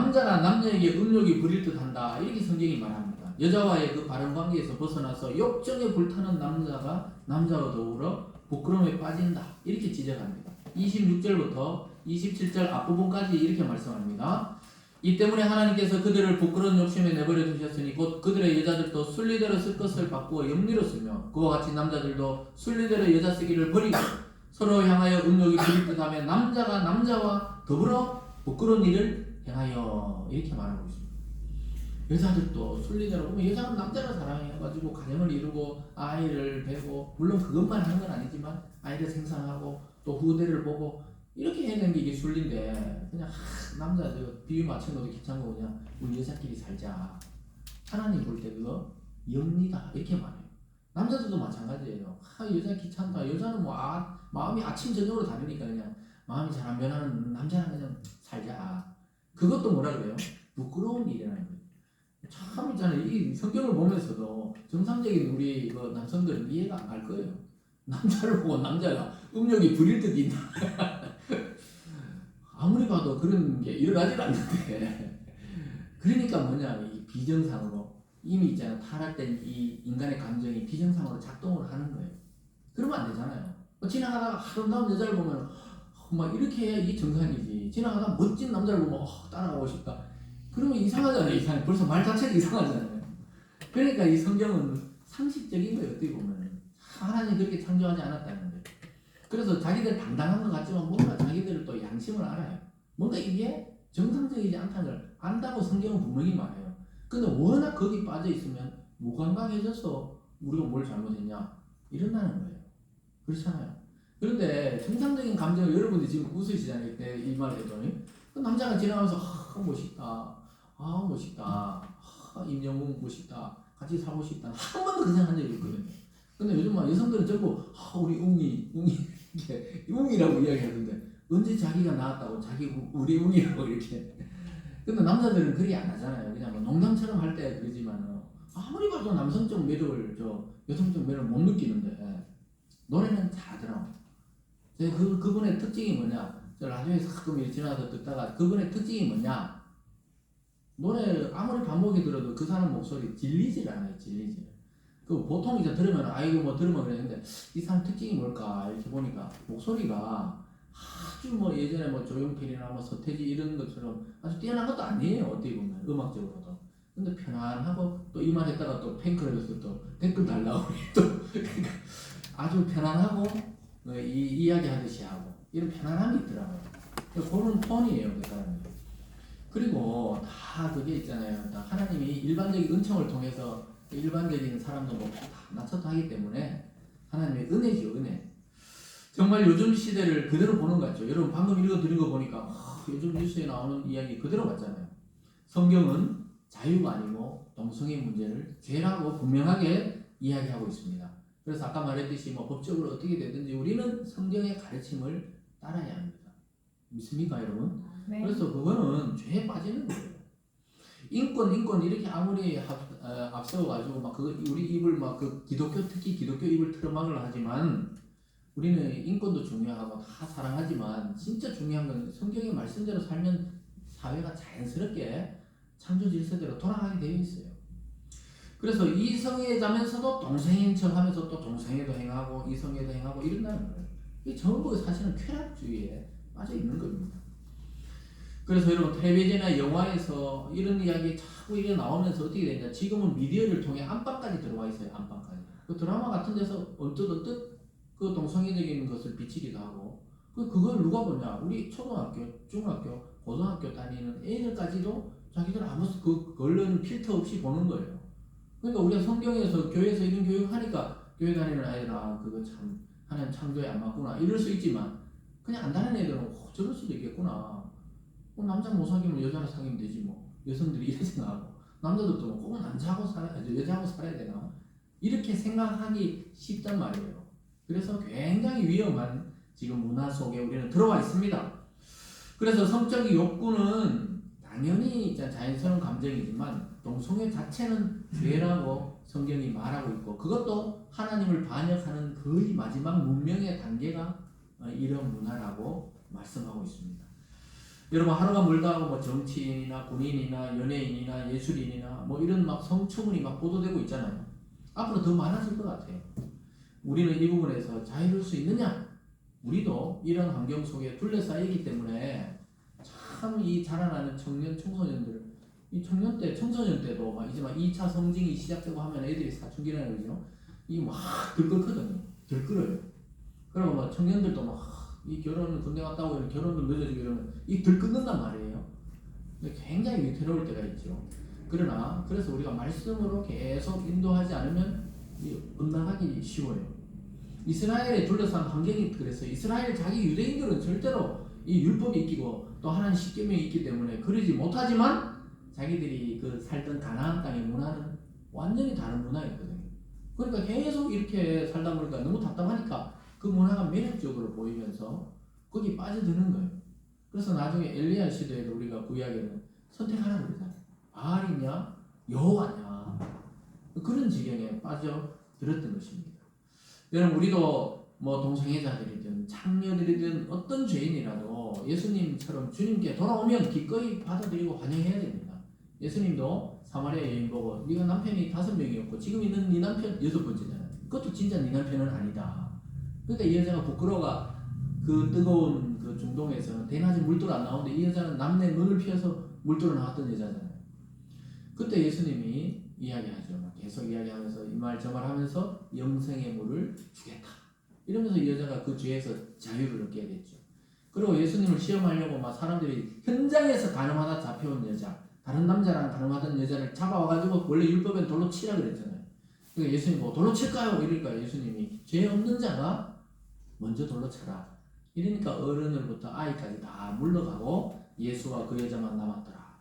남자가 남녀에게 음욕이 부릴 듯한다 이렇게 성경이 말합니다. 여자와의 그 바른 관계에서 벗어나서 욕정에 불타는 남자가 남자와 더불어 부끄러움에 빠진다 이렇게 지적합니다. 26절부터 27절 앞부분까지 이렇게 말씀합니다. 이 때문에 하나님께서 그들을 부끄러운 욕심에 내버려 두셨으니 곧 그들의 여자들도 순리대로 쓸 것을 바꾸어 영리로 쓰며 그와 같이 남자들도 순리대로 여자 쓰기를 버리고 서로 향하여 음욕이 부릴 듯하며 남자가 남자와 더불어 부끄러운 일을 행하여 이렇게 말하고 있습니다. 여자들도 순리대로 보면 여자는 남자를 사랑해가지고 가정을 이루고 아이를 베고 물론 그것만 하는 건 아니지만 아이를 생산하고 또 후대를 보고 이렇게 해야 되는 게 이게 순리인데 그냥 남자 비유 맞춘 것도 귀찮고 그냥 우리 여자끼리 살자. 하나님 볼 때 그거 영리다 이렇게 말해요. 남자들도 마찬가지예요. 여자 귀찮다. 여자는 뭐 마음이 아침 저녁으로 다르니까 그냥 마음이 잘 안 변하는 남자는 그냥 살자. 그것도 뭐라 그래요? 부끄러운 일이라는 거예요. 참 있잖아요. 이 성경을 보면서도 정상적인 우리 그 남성들은 이해가 안 갈 거예요. 남자를 보고 남자가 음욕이 부릴 듯 있나? 아무리 봐도 그런 게 일어나질 않는데. 그러니까 뭐냐, 이 비정상으로 이미 있잖아 타락된 이 인간의 감정이 비정상으로 작동을 하는 거예요. 그러면 안 되잖아요. 지나가다가 아름다운 여자를 보면 막 이렇게 해야 이게 정상이지. 지나가다가 멋진 남자를 보면 따라가고 싶다. 그러면 이상하잖아요. 이상해. 벌써 말 자체가 이상하잖아요. 그러니까 이 성경은 상식적인 거예요. 어떻게 보면 하나님 그렇게 창조하지 않았다는 거예요. 그래서 자기들 당당한 것 같지만 뭔가 자기들을 또 양심을 알아요. 뭔가 이게 정상적이지 않다는 걸 안다고 성경은 분명히 말해요. 근데 워낙 거기 빠져 있으면 무관광해져서 우리가 뭘 잘못했냐 이런다는 거예요. 그렇잖아요. 그런데 정상적인 감정을 여러분들이 지금 웃으시잖아요. 이 말에도 그 남자가 지나가면서 멋있다. 멋있다. 임영웅 멋있다. 같이 살고 싶다. 한 번도 그 생각 한 적이 없거든요. 근데 요즘 막 여성들은 전부 우리 웅이 이렇게 웅이라고 이야기하던데 언제 자기가 나왔다고 자기 우리 웅이라고 이렇게. 근데 남자들은 그렇게 안 하잖아요. 그냥 뭐 농담처럼 할 때 그러지만 아무리 봐도 남성적 매력을 여성적 매력을 못 느끼는데 노래는 잘하더라고. 그분의 특징이 뭐냐? 저 라디오에서 가끔 지나가서 듣다가 그분의 특징이 뭐냐? 노래 아무리 반복이 들어도 그 사람 목소리 질리질 않아요. 질리질. 그 보통 이제 들으면 아이고 뭐 들으면 그랬는데 이 사람 특징이 뭘까 이렇게 보니까 목소리가 아주 뭐 예전에 뭐 조용필이나 뭐 서태지 이런 것처럼 아주 뛰어난 것도 아니에요. 어떻게 보면 음악적으로도. 근데 편안하고 또 이 말 했다가 또 팬클럽에서 또 댓글 달라고 또 그러니까 아주 편안하고 이야기 하듯이 하고 이런 편안함이 있더라고요. 그런 톤이에요 그 사람이. 그리고 다 그게 있잖아요. 다 하나님이 일반적인 은총을 통해서 일반적인 사람도 뭐 다 낮춰서 하기 때문에 하나님의 은혜죠 은혜. 정말 요즘 시대를 그대로 보는 것 같죠. 여러분 방금 읽어드린 거 보니까 요즘 뉴스에 나오는 이야기 그대로 맞잖아요. 성경은 자유가 아니고 동성애 문제를 죄라고 분명하게 이야기하고 있습니다. 그래서 아까 말했듯이 뭐 법적으로 어떻게 되든지 우리는 성경의 가르침을 따라야 합니다. 믿습니까 여러분? 네. 그래서 그거는 죄에 빠지는 거예요. 인권 이렇게 아무리 앞서가지고 막 우리 입을 막 그 특히 기독교 입을 틀어막으려 하지만 우리는 인권도 중요하고 다 사랑하지만 진짜 중요한 건 성경의 말씀대로 살면 사회가 자연스럽게 창조 질서대로 돌아가게 되어 있어요. 그래서 이성애자면서도 동성애인 척 하면서 또 동성애도 행하고 이성애도 행하고 이런다는 거예요. 이게 전부 사실은 쾌락주의에 빠져 있는 겁니다. 그래서 여러분 텔레비전이나 영화에서 이런 이야기 자꾸 이게 나오면서 어떻게 되냐 지금은 미디어를 통해 안방까지 들어와 있어요. 안방까지. 그 드라마 같은 데서 언뜻 그 동성애적인 것을 비치기도 하고 그걸 누가 보냐 우리 초등학교, 중학교, 고등학교 다니는 애들까지도 자기들 아무 그걸로는 필터 없이 보는 거예요. 그러니까 우리가 성경에서 교회에서 이런 교육을 하니까 교회 다니는 아이들 그거 참 하나님 창조에 안 맞구나 이럴 수 있지만 그냥 안 다니는 애들은 저럴 수도 있겠구나. 남자 못 사귀면 여자를 사귀면 되지 뭐. 여성들이 이렇게 생각하고 남자들도 뭐 꼭 남자하고 여자하고 살아야 되나 이렇게 생각하기 쉽단 말이에요. 그래서 굉장히 위험한 지금 문화 속에 우리는 들어와 있습니다. 그래서 성적인 욕구는 당연히 자연스러운 감정이지만 동성애 자체는 죄라고 성경이 말하고 있고 그것도 하나님을 반역하는 거의 마지막 문명의 단계가 이런 문화라고 말씀하고 있습니다. 여러분 하루가 멀다 하고 뭐 정치인이나 군인이나 연예인이나 예술인이나 뭐 이런 막 성추문이 막 보도되고 있잖아요. 앞으로 더 많아질 것 같아요. 우리는 이 부분에서 자유로울 수 있느냐? 우리도 이런 환경 속에 둘러싸이기 때문에 참 이 자라나는 청년 청소년들, 이 청년 때 청소년 때도 막 이제 막 2차 성징이 시작되고 하면 애들이 사춘기라는 거죠. 이게 막 들끓거든요. 들끓어요. 그리고 뭐 청년들도 막 이 결혼을 군대 갔다 오고 결혼도 늦어지고 이러면 이 들끓는단 말이에요. 근데 굉장히 위태로울 때가 있죠. 그러나 그래서 우리가 말씀으로 계속 인도하지 않으면 엇나가기 쉬워요. 이스라엘에 둘러싼 환경이 그래서 이스라엘 자기 유대인들은 절대로 이 율법이 있고 또 하나님 십계명이 있기 때문에 그러지 못하지만 자기들이 그 살던 가나안 땅의 문화는 완전히 다른 문화였거든요. 그러니까 계속 이렇게 살다 보니까 너무 답답하니까 그 문화가 매력적으로 보이면서 거기 빠져드는 거예요. 그래서 나중에 엘리야 시대에도 우리가 구약에는 선택하라 그러잖아요. 바알이냐 여호와냐 그런 지경에 빠져들었던 것입니다. 여러분 우리도 뭐 동성애자들이든 창녀들이든 어떤 죄인이라도 예수님처럼 주님께 돌아오면 기꺼이 받아들이고 환영해야 됩니다. 예수님도 사마리아 여인 보고 네가 남편이 5명이었고 지금 있는 네 남편 6번째잖아요. 그것도 진짜 네 남편은 아니다. 그러니까 이 여자가 부끄러워가 그 뜨거운 그 중동에서 대낮에 물돌 안 나오는데 이 여자는 남의 눈을 피해서 물돌어 나왔던 여자잖아요. 그때 예수님이 이야기하죠. 계속 이야기하면서 이 말 저 말 하면서 영생의 물을 주겠다. 이러면서 이 여자가 그 죄에서 자유를 얻게 됐죠. 그리고 예수님을 시험하려고 막 사람들이 현장에서 가늠하다 잡혀온 여자, 다른 남자랑 가늠하던 여자를 잡아와가지고 원래 율법엔 돌로 치라 그랬잖아요. 그러니까 예수님 뭐 돌로 칠까요? 이러니까 예수님이 죄 없는 자가 먼저 돌로 쳐라. 이러니까 어른들부터 아이까지 다 물러가고 예수와 그 여자만 남았더라.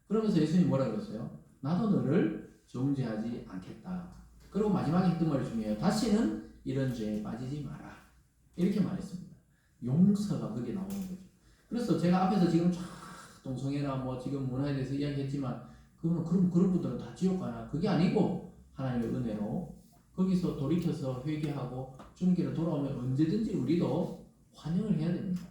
그러면서 예수님이 뭐라 그랬어요? 나도 너를 정죄하지 않겠다. 그리고 마지막에 했던 말 중에 다시는 이런 죄에 빠지지 마라. 이렇게 말했습니다. 용서가 그게 나오는 거죠. 그래서 제가 앞에서 지금 쫙 동성애나 뭐 지금 문화에 대해서 이야기했지만 그러면 그런 분들은 다 지옥 가나? 그게 아니고 하나님의 은혜로 거기서 돌이켜서 회개하고 주님께로 돌아오면 언제든지 우리도 환영을 해야 됩니다.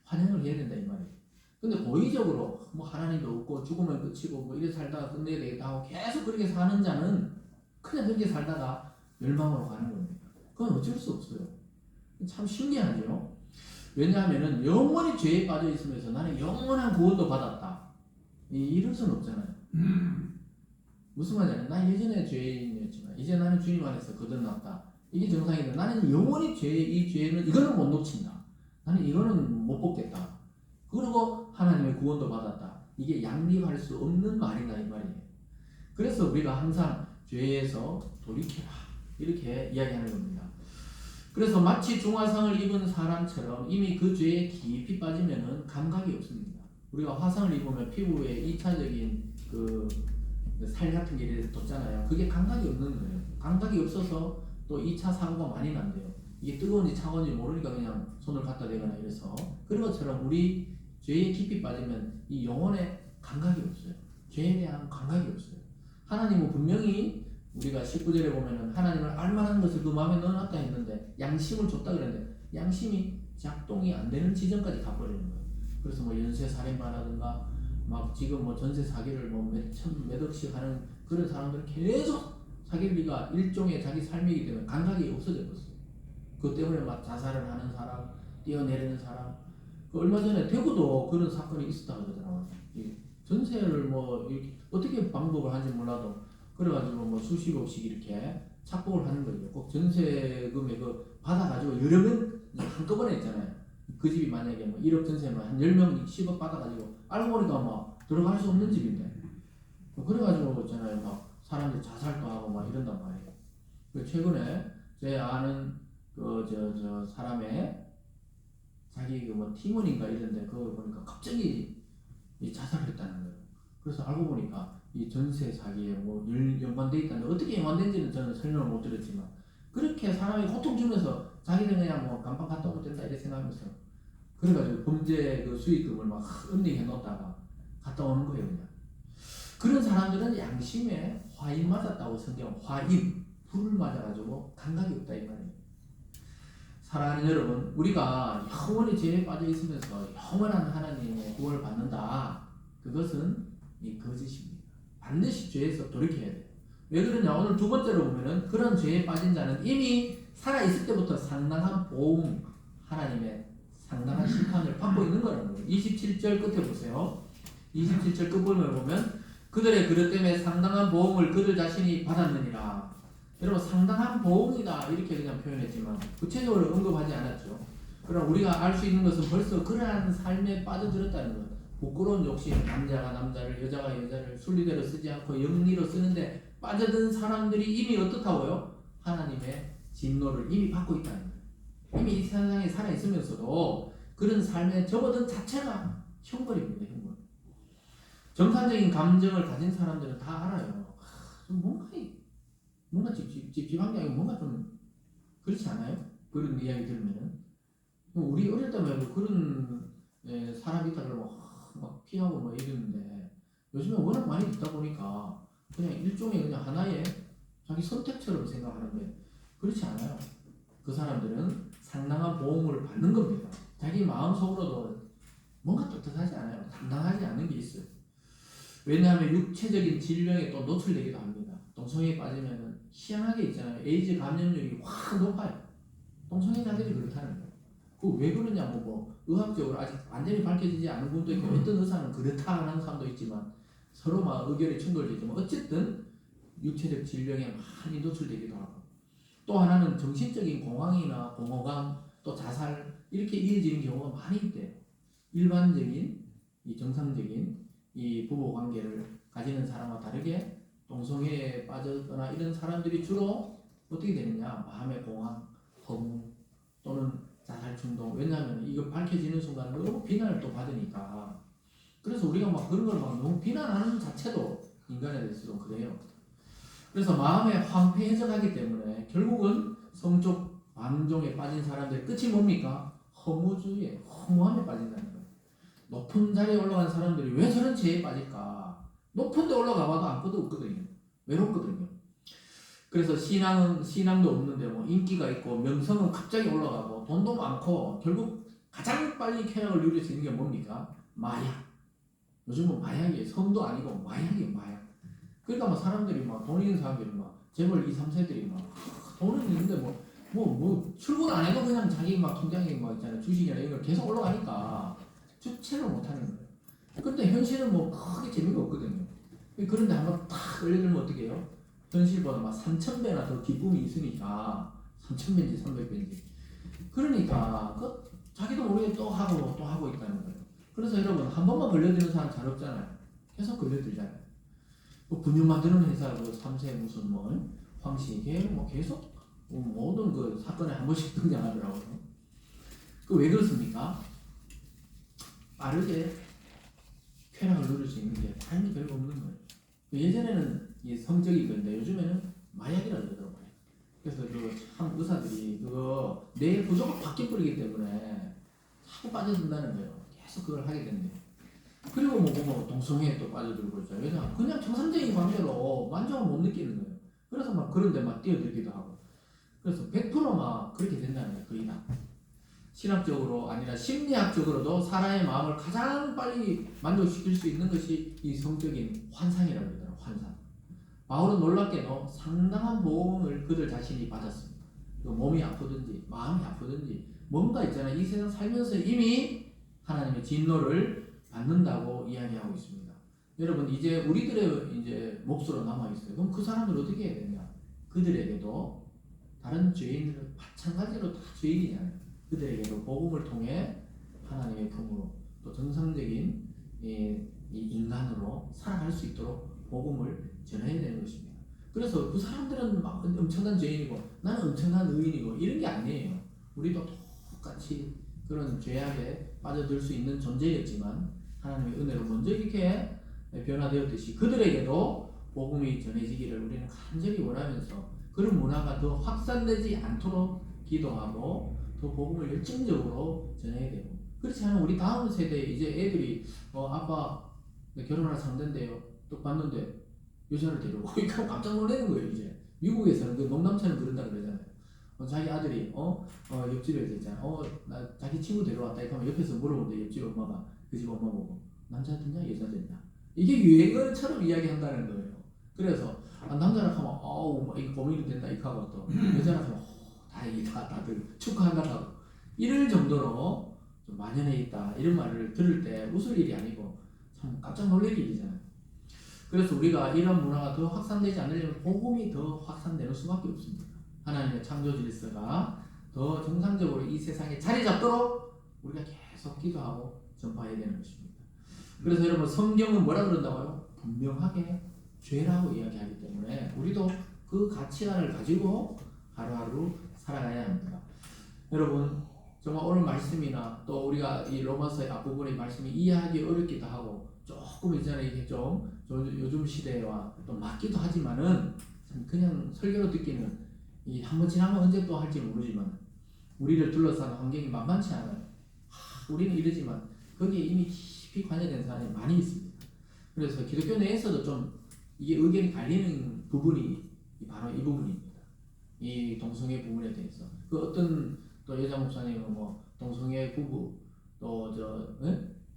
환영을 해야 된다 이 말이에요. 근데 고의적으로 뭐 하나님도 없고 죽으면 끝이고 뭐 이래 살다가 끝내야 되겠다 하고 계속 그렇게 사는 자는 그냥 그렇게 살다가 멸망으로 가는 겁니다. 그건 어쩔 수 없어요. 참 신기하죠. 왜냐하면은 영원히 죄에 빠져 있으면서 나는 영원한 구원도 받았다. 이럴 수는 없잖아요. 무슨 말이냐면 나 예전에 죄인이었지만 이제 나는 주님 안에서 거듭났다. 이게 정상인데 나는 영원히 이 죄는 이거는 못 놓친다. 나는 이거는 못 벗겠다. 그리고 하나님의 구원도 받았다. 이게 양립할 수 없는 말이다 이 말이에요. 그래서 우리가 항상 죄에서 돌이켜라 이렇게 이야기하는 겁니다. 그래서 마치 중화상을 입은 사람처럼 이미 그 죄에 깊이 빠지면은 감각이 없습니다. 우리가 화상을 입으면 피부에 2차적인 그 살 같은 게 이렇게 돋잖아요. 그게 감각이 없는 거예요. 감각이 없어서 또 2차 사고가 많이 난대요. 이게 뜨거운지 차가운지 모르니까 그냥 손을 갖다 대거나 이래서 그런 것처럼 우리 죄에 깊이 빠지면 이 영혼에 감각이 없어요. 죄에 대한 감각이 없어요. 하나님은 분명히 우리가 19절에 보면은 하나님을 알만한 것을 그 마음에 넣어놨다 했는데 양심을 줬다 그랬는데 양심이 작동이 안 되는 지점까지 가버리는 거예요. 그래서 뭐 연쇄 살인마라든가 막 지금 뭐 전세 사기를 뭐 몇 억씩 하는 그런 사람들은 계속 사기비가 일종의 자기 삶이기 때문에 감각이 없어져 버렸어요. 그것 때문에 막 자살을 하는 사람, 뛰어내리는 사람. 그 얼마 전에 대구도 그런 사건이 있었다고 그러더라고요. 전세를 뭐 이렇게 어떻게 방법을 하는지 몰라도 그래가지고 뭐 수십억씩 이렇게 착복을 하는 거죠. 꼭 전세금에 그 받아가지고 여러 명 한꺼번에 있잖아요. 그 집이 만약에 뭐 1억 전세면 한 10명 10억 받아가지고 알고 보니까 막 들어갈 수 없는 집인데 그래가지고 있잖아요. 막 사람들 자살도 하고 막 이런단 말이에요. 최근에 제 아는 저 사람의 자기 그 뭐 팀원인가 이런데 그거 보니까 갑자기 자살을 했다는 거예요. 그래서 알고 보니까 이 전세 사기에 뭐 연관돼 있다는데 어떻게 연관된지는 저는 설명을 못 드렸지만 그렇게 사람이 고통 주면서 자기는 그냥 뭐 간판 갔다 오면 된다 이렇게 생각하면서 그래가지고 범죄 그 수익금을 막 은닉해 놓다가 갔다 오는 거예요 그냥. 그런 사람들은 양심에 화인 맞았다고 성경 화인 불을 맞아가지고 감각이 없다 이 말이에요. 사랑하는 여러분, 우리가 영원히 죄에 빠져 있으면서 영원한 하나님의 구원을 받는다. 그것은 이 거짓입니다. 반드시 죄에서 돌이켜야 돼요. 왜 그러냐? 오늘 두 번째로 보면은 그런 죄에 빠진 자는 이미 살아있을 때부터 상당한 보험, 하나님의 상당한 심판을 받고 있는 거라는 거예요. 27절 끝에 보세요. 27절 끝부분을 보면 그들의 그릇 때문에 상당한 보험을 그들 자신이 받았느니라. 여러분, 상당한 보험이다 이렇게 그냥 표현했지만 구체적으로 언급하지 않았죠. 그럼 우리가 알 수 있는 것은 벌써 그러한 삶에 빠져들었다는 것. 부끄러운 욕심, 남자가 남자를, 여자가 여자를 순리대로 쓰지 않고 영리로 쓰는데 빠져든 사람들이 이미 어떻다고요? 하나님의 진노를 이미 받고 있다는 거예요. 이미 이 세상에 살아있으면서도 그런 삶에 접어든 자체가 형벌입니다. 형벌. 정상적인 감정을 가진 사람들은 다 알아요. 좀 뭔가 찝찝한 게 아니고 뭔가 좀 그렇지 않아요? 그런 이야기 들으면은 우리 어릴 때만 해도 그런 사람이 있다 그러면 막 피하고 뭐 이러는데 요즘에 워낙 많이 듣다 보니까 그냥 일종의 그냥 하나의 자기 선택처럼 생각하는데 그렇지 않아요. 그 사람들은 상당한 보험을 받는 겁니다. 자기 마음속으로도 뭔가 떳떳하지 않아요. 당당하지 않은 게 있어요. 왜냐하면 육체적인 질병에 또 노출되기도 합니다. 동성애에 빠지면은 희한하게 있잖아요. 에이즈 감염률이 확 높아요. 동성애자들이 그렇다는 거예요. 그 왜 그러냐 뭐 의학적으로 아직 완전히 밝혀지지 않은 분도 있고 어떤 의사는 그렇다 하는 사람도 있지만 서로 막 의견이 충돌되지만 어쨌든 육체적 질병에 많이 노출되기도 하고 또 하나는 정신적인 공황이나 공허감 또 자살 이렇게 이어지는 경우가 많이 있대요. 일반적인 이 정상적인 이 부부 관계를 가지는 사람과 다르게 동성애에 빠졌거나 이런 사람들이 주로 어떻게 되느냐 마음의 공황, 허무 또는 자살 충동. 왜냐하면 이거 밝혀지는 순간 너무 비난을 또 받으니까 그래서 우리가 막 그런 걸 막 너무 비난하는 자체도 인간에 대해서도 그래요. 그래서 마음에 황폐해져 가기 때문에 결국은 성적 방종에 빠진 사람들의 끝이 뭡니까? 허무주의에 허무함에 빠진다는 거예요. 높은 자리에 올라간 사람들이 왜 저런 죄에 빠질까? 높은 데 올라가 봐도 아무것도 없거든요. 외롭거든요. 그래서 신앙도 없는데 뭐 인기가 있고 명성은 갑자기 올라가고 돈도 많고 결국 가장 빨리 쾌락을 누릴 수 있는 게 뭡니까? 마약. 요즘은 마약이 성도 아니고 마약이에요. 마약. 그러니까 뭐 사람들이 막 돈 있는 사람들이 막 재벌 2, 3세들이 막 돈은 있는데 뭐 출근 안 해도 그냥 자기 막 통장에 막 있잖아요. 주식이나 이런 걸 계속 올라가니까 주체를 못 하는 거예요. 근데 현실은 뭐 크게 재미가 없거든요. 그런데 한번 탁 올려들면 어떻게 해요? 현실보다 막 3,000배나 더 기쁨이 있으니까 3,000배인지 300배인지 그러니까 자기도 모르게 또 하고 있다는 거예요. 그래서 여러분 한 번만 걸려드는 사람 잘 없잖아요. 계속 걸려들잖아요. 뭐 근육 만드는 회사 그 3세 무슨 뭐 황시계 뭐 계속 모든 그 사건에 한 번씩 등장하더라고요. 그 왜 그렇습니까? 빠르게 쾌락을 누릴 수 있는 게 다른 게 별거 없는 거예요. 예전에는 이 성적이 그런데 요즘에는 마약이라 그러더라고요. 그래서 참 의사들이 그거 뇌 구조가 바뀌어 버리기 때문에 자꾸 빠져든다는 거예요. 계속 그걸 하게 된대요. 그리고 뭐 동성애에 또 빠져들고 있죠. 왜냐 그냥 정상적인 관계로 만족을 못 느끼는 거예요. 그래서 막 그런데 막 뛰어들기도 하고. 그래서 100%막 그렇게 된다는 거예요. 거의 다. 신학적으로 아니라 심리학적으로도 사람의 마음을 가장 빨리 만족시킬 수 있는 것이 이 성적인 환상이라고 그러더라고요. 환상. 바울은 놀랍게도 상당한 보험을 그들 자신이 받았습니다. 몸이 아프든지 마음이 아프든지 뭔가 있잖아요. 이 세상 살면서 이미 하나님의 진노를 받는다고 이야기하고 있습니다. 여러분 이제 우리들의 이제 몫으로 남아 있어요. 그럼 그 사람들 어떻게 해야 되냐? 그들에게도 다른 죄인들 마찬가지로 다 죄인이잖아요. 그들에게도 복음을 통해 하나님의 품으로 또 정상적인 이 인간으로 살아갈 수 있도록 복음을 전해야 되는 것입니다. 그래서 그 사람들은 막 엄청난 죄인이고 나는 엄청난 의인이고 이런 게 아니에요. 우리도 똑같이 그런 죄악에 빠져들 수 있는 존재였지만 하나님의 은혜로 먼저 이렇게 변화되었듯이 그들에게도 복음이 전해지기를 우리는 간절히 원하면서 그런 문화가 더 확산되지 않도록 기도하고 더 복음을 열정적으로 전해야 되고 그렇지 않으면 우리 다음 세대 이제 애들이 아빠 결혼할 상대인데요 또 봤는데 여자를 데려오고 그러니까 깜짝 놀라는 거예요. 이제 미국에서는 그 농담처럼 그런다 그러잖아요. 자기 아들이 옆집에 있잖아. 나 자기 친구 데려왔다. 이렇게 하면 옆에서 물어본대. 옆집 엄마가 그 집 엄마 보고 남자 됐냐 여자 됐냐. 이게 유행어처럼 이야기한다는 거예요. 그래서 남자라 하면 막 이거 고민이 된다 이렇게 하고 또 여자라 하면 다행이다 다들 축하한다고 이럴 정도로 좀 만연해 있다 이런 말을 들을 때 웃을 일이 아니고 참 깜짝 놀랄 일이잖아요. 그래서 우리가 이런 문화가 더 확산되지 않으려면 복음이 더 확산되는 수밖에 없습니다. 하나님의 창조 질서가 더 정상적으로 이 세상에 자리 잡도록 우리가 계속 기도하고 전파해야 되는 것입니다. 그래서 여러분 성경은 뭐라 그런다고요? 분명하게 죄라고 이야기하기 때문에 우리도 그 가치관을 가지고 하루하루 살아가야 합니다. 여러분 정말 오늘 말씀이나 또 우리가 이 로마서의 앞부분의 말씀이 이해하기 어렵기도 하고 조금 이전에 이게 좀 요즘 시대와 또 맞기도 하지만은 그냥 설교로 듣기는 이 한번 지나면 언제 또 할지 모르지만 우리를 둘러싼 환경이 만만치 않아요. 우리는 이러지만 거기에 이미 깊이 관여된 사람이 많이 있습니다. 그래서 기독교 내에서도 좀 이게 의견이 갈리는 부분이 바로 이 부분입니다. 이 동성애 부분에 대해서 그 어떤 또 여자 목사님은 뭐 동성애 부부 또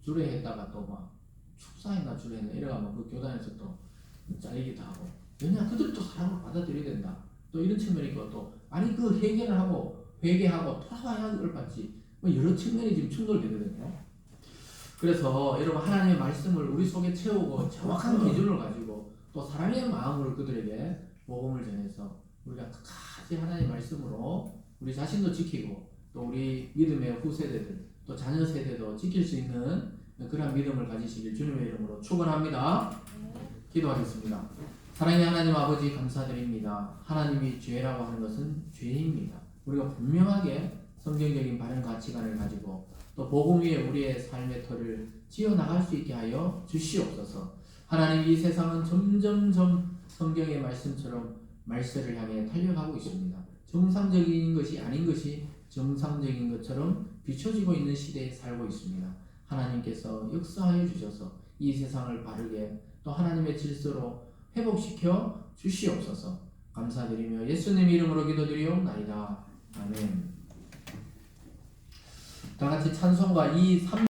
주례했다가 또 막 축사했나 주례했나 이래가면 그 교단에서 또 잘리기도 하고 왜냐 그들도 사람을 받아들여야 된다 또 이런 측면이 있고 또 아니 그 해결을 하고 회개하고 돌아와야 그걸 받지 뭐 여러 측면이 지금 충돌되거든요. 그래서 여러분 하나님의 말씀을 우리 속에 채우고 정확한 기준을 가지고 또 사랑의 마음으로 그들에게 복음을 전해서 우리가 끝까지 하나님의 말씀으로 우리 자신도 지키고 또 우리 믿음의 후세대들 또 자녀 세대도 지킬 수 있는 그런 믿음을 가지시길 주님의 이름으로 축원합니다. 기도하겠습니다. 사랑의 하나님 아버지 감사드립니다. 하나님이 죄라고 하는 것은 죄입니다. 우리가 분명하게 성경적인 바른 가치관을 가지고 또 복음 위에 우리의 삶의 터를 지어나갈 수 있게 하여 주시옵소서. 하나님 이 세상은 점점점 성경의 말씀처럼 말세를 향해 달려가고 있습니다. 정상적인 것이 아닌 것이 정상적인 것처럼 비춰지고 있는 시대에 살고 있습니다. 하나님께서 역사하여 주셔서 이 세상을 바르게 또 하나님의 질서로 회복시켜 주시옵소서. 감사드리며 예수님 이름으로 기도드리옵나이다. 아멘. 다 같이 찬송가 2, 3